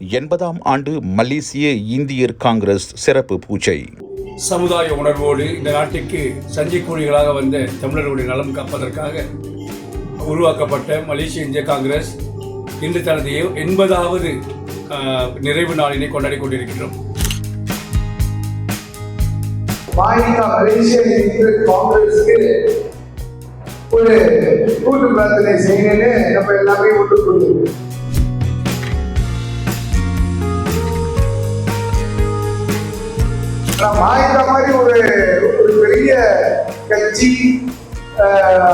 80ஆம் ஆண்டு மலேசிய இந்தியர் காங்கிரஸ் சிறப்பு பூஜை. சமுதாய உணர்வோடு இந்த நாட்டுக்கு சஞ்சய் கூலிகளாக வந்த தமிழர்களுடைய நலம் காப்பதற்காக உருவாக்கப்பட்ட மலேசிய இந்திய காங்கிரஸ் இன்று தனது 80வது நிறைவு நாளினை கொண்டாடி கொண்டிருக்கிறோம். மலேசிய இந்திய காங்கிரஸுக்கு ஒரு கூட்டு பிரார்த்தனை செய்யணும்னு நம்ம எல்லாமே ஒட்டுக்கொள்ளும். மாய்கா மாதிரி ஒரு பெரிய கட்சி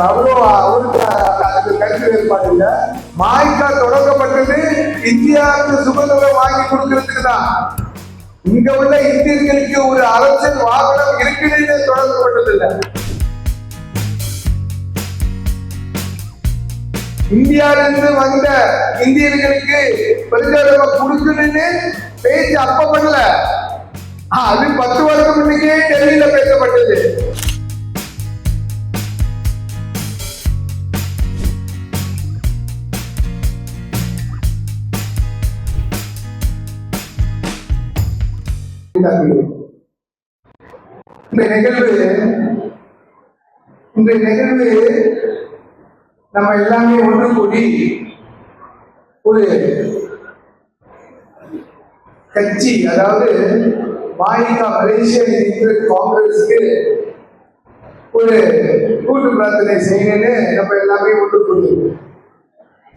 அவ்வளோ அவருக்கு கருத்து வேறுபாடு இல்லை. மாய்கா தொடங்கப்பட்டது இந்தியாவுக்கு சுதந்திரம் வாங்கி கொடுக்கறதுக்கு தான். இங்க உள்ள இந்தியர்களுக்கு ஒரு அரசியல் வாகனம் இருக்குன்னு தொடங்கப்பட்டது இல்லை. இந்தியாவிலிருந்து வந்த இந்தியர்களுக்கு பிரச்சாரம் கொடுக்கணும்னு பேச்சு அப்ப பண்ணல. அது 10 வருஷம் முன்னே டெல்லியில பேசப்பட்டது. இந்த நிகழ்வு நம்ம எல்லாமே ஒன்று கூடி ஒரு கட்சி, அதாவது மாய்கா மலேசிய இந்திய காங்கிரஸுக்கு ஒரு கூட்டு பிரார்த்தனை செய்யணும்னு நம்ம எல்லாமே ஒன்று கூடுது.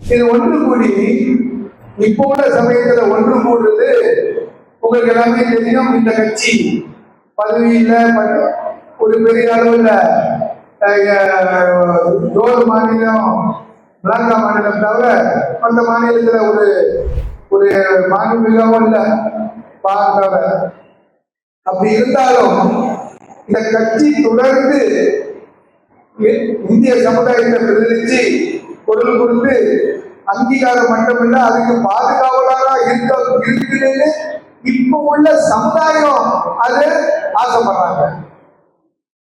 இது ஒன்று கூடி இப்போ உள்ள சமயத்துல ஒன்று கூடுறது உங்களுக்கு எல்லாமே தெரியும். இந்த கட்சி பதவியில ஒரு பெரிய அளவுல ஜோர் மாநிலம், மலாக்கா மாநிலம் தவிர மற்ற மாநிலத்துல ஒரு மாநிலம் இல்லை பார்த்தவ. அப்படி இருந்தாலும் இந்த கட்சி தொடர்ந்து இந்திய சமுதாயத்தை பிரதிநிதிச்சு பொருள் கொடுத்து அங்கீகாரம் மட்டுமில்ல அதுக்கு பாதுகாவலாக இருக்குன்னு இப்ப உள்ள சமுதாயம் அது ஆசைப்படுறாங்க.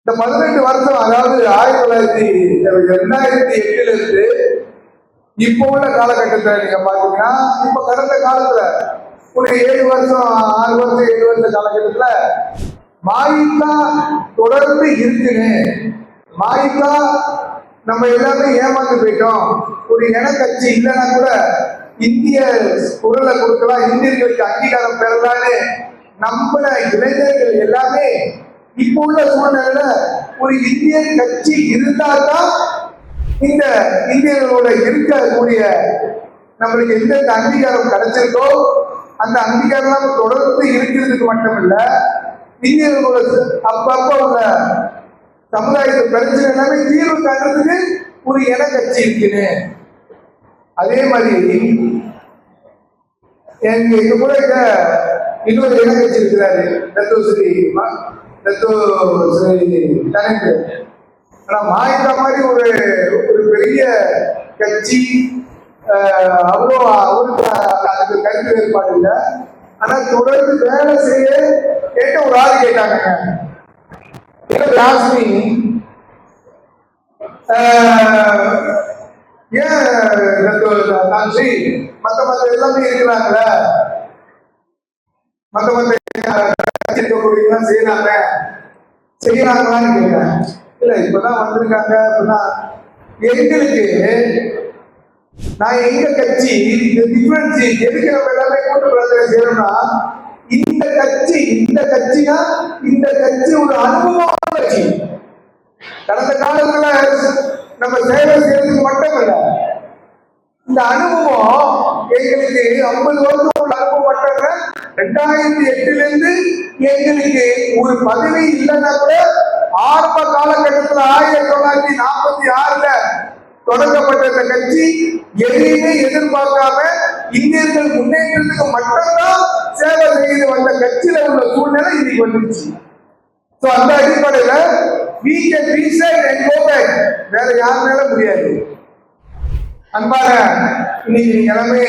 இந்த 18 வருஷம், அதாவது 2008 இருந்து இப்ப உள்ள காலகட்டத்தில் நீங்க பாத்தீங்கன்னா, இப்ப கடந்த காலத்துல ஒரு 7 வருஷம் 6 வருஷம் 7 வருஷ காலகட்டத்துல மாய்கா தொடர்ந்து இருக்குன்னு, மாய்கா நம்ம எல்லாமே ஏமாந்து போயிட்டோம், ஒரு கட்சி இல்லைன்னா கூட இந்திய குரலை கொடுக்கலாம், இந்தியர்களுக்கு அங்கீகாரம் பெறலான்னு நம்மள இளைஞர்கள் எல்லாமே இப்போ உள்ள சூழ்நிலையில ஒரு இந்திய கட்சி இருந்தால்தான் இந்த இந்தியர்களோட இருக்கக்கூடிய நம்மளுக்கு எந்தெந்த அங்கீகாரம் கிடைச்சிருக்கோ அந்த அங்கீகாரம் தொடர்ந்து இருக்கிறதுக்கு மட்டுமில்ல, இந்தியர்களோட அப்பப்ப உள்ள சமுதாயத்தை பிரச்சனை எல்லாமே தீர்வு காட்டுறதுக்கு ஒரு கட்சி இருக்குன்னு. அதே மாதிரி எங்க கூட இன்னொரு கட்சி இருக்கிறாரு, தனக்கு. ஆனா மாய்கா மாதிரி ஒரு பெரிய கட்சி அவ்வளோ அவருக்கு அதுக்கு கருத்து வேறுபாடு இல்லை. ஆனா தொடர்ந்து வேலை செய்ய கேட்ட ஒரு ஆள் கேட்டாங்க, ராஸ்மி ஏன் மத்த எல்லாமே இருக்கிறாங்கள, மத்த செய்யறாங்களான்னு கேட்டேன். இல்ல இப்பதான் வந்திருக்காங்க அப்படின்னா எங்களுக்கு நான் எங்க கட்சி இந்த டிஃபரன்ஸ் எதுக்கு நம்ம எல்லாமே கூட்டு பிரார்த்தனை செய்யணும்னா, இந்த கட்சினா இந்த கட்சி ஒரு அனுபவமான கட்சி. கடந்த காலத்துல நம்ம சேவை செய்யறதுக்கு மட்டும் இல்ல, இந்த அனுபவம் எங்களுக்கு 50 வருஷம் உள்ள அனுபவம் மட்டும் இல்ல. 2008 இருந்து எங்களுக்கு ஒரு பதவி இல்லைன்னா கூட ஆரம்ப காலகட்டத்தில் 1946 தொடங்கப்பட்ட இந்த கட்சி எதையுமே எதிர்பார்க்காம இந்தியர்கள் முன்னேற்றத்துக்கு மட்டும்தான் சேவை செய்து வந்த கட்சியில உள்ள சூழ்நிலை இன்னைக்கு வந்துருச்சு. அந்த அடிப்படையில we can reset and go back. வேற யாருனால முடியாது. அன்பான இன்னைக்கு நீங்க எல்லாமே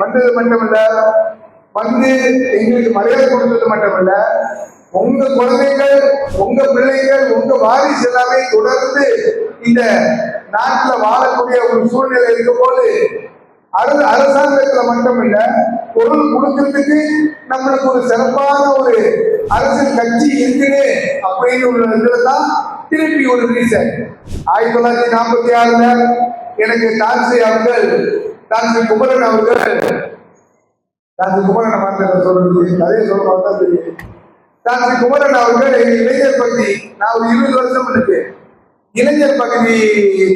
வந்தது மட்டுமல்ல, வந்து எங்களுக்கு மரியாதை கொடுத்தது மட்டுமல்ல, உங்க குழந்தைகள், உங்க பிள்ளைகள், உங்க வாரிசு எல்லாமே தொடர்ந்து இந்த நாட்டில் வாழக்கூடிய ஒரு சூழ்நிலை இருக்கும் போது அரசாங்கத்துல மட்டும் இல்ல, பொருள் கொடுக்கறதுக்கு நம்மளுக்கு ஒரு சிறப்பான ஒரு அரசியல் கட்சி இருக்குது அப்படின்னு உள்ள இதுலதான் திருப்பி ஒரு ரீசன். 1946 எனக்கு டான்சி அவர்கள், டான்சி குமரன் அவர்கள், டான்சி குமரனை பார்த்து சொல்றது கதையை சொல்ல தெரியும். டான்சி குமரன் அவர்கள் இளைஞர் பகுதி, நான் ஒரு 20 வருஷம் இருக்கு இளைஞர் பகுதி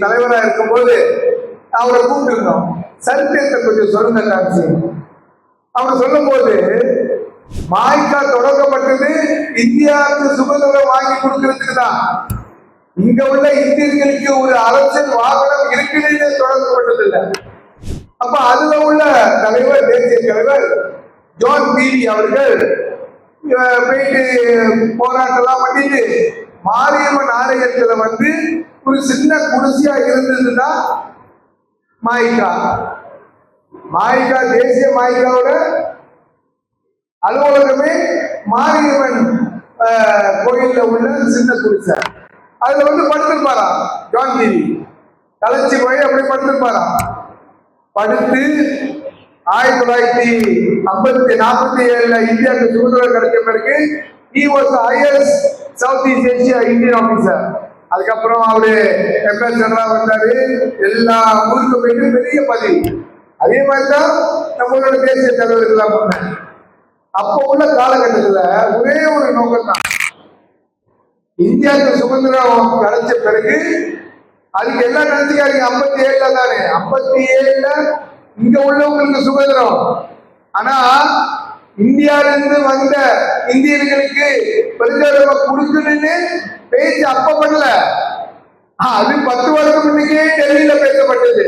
தலைவராக இருக்கும்போது அவரை கூப்பிட்டுருந்தோம். சரித்திரத்தை கொஞ்சம் சொல்லுங்க டான்சி. அவர் சொல்லும் போது மாய்கா தொடங்கப்பட்டது இந்தியாவுக்கு சுதந்திரம் வாங்கி கொடுக்கறதுக்கு தான். இங்க உள்ள இந்தியர்களுக்கு ஒரு அரசியல் வாகனம் இருக்குன்னு தொடங்கப்பட்டது இல்லை. அப்ப அதுல உள்ள தலைவர், தேசிய தலைவர் ஜான் பீவி அவர்கள் போயிட்டு போராட்டம்லாம் பண்ணிட்டு மாரியம்மன் ஆலயத்துல ஒரு சின்ன குடிசையா இருந்ததுன்னா மாய்கா தேசிய மாய்காவோட அலுவலகமே மாரியம்மன் கோயில்ல உள்ள சின்ன குடிசை. அதுல படுத்திருப்பாராம் ஜான் பீவி. கலைச்சி போய் அப்படி படுத்திருப்பாராம். படுத்து 1947 இந்தியாவுக்கு சுதந்திரம் கிடைச்ச பிறகு he was the highest South East Asia Indian officer. அதுக்கப்புறம் அவரு எம்எஸ்ஆரா வந்தாரு. எல்லா ஊருக்கும் போயிட்டு பெரிய பதவி. அதே மாதிரிதான் நம்மளோட தேசிய தலைவர்கள் பண்ணாங்க. அப்போ உள்ள காலகட்டத்துல ஒரே ஒரு நோக்கம் தான், இந்தியாவுக்கு சுதந்திரம் கிடைச்ச பிறகு அதுக்கு எல்லாம் நினைச்சுக்காதீங்க 57 தானே, 57 இங்க உள்ளவங்களுக்கு சுதந்திரம். ஆனா இந்தியாவிலிருந்து வந்த இந்தியர்களுக்கு பிரஜாரமா கொடுக்கணும்னு பேச்சு அப்ப பண்ணல. அது 10 வருஷம் முன்னுக்கே டெல்லியில பேசப்பட்டது.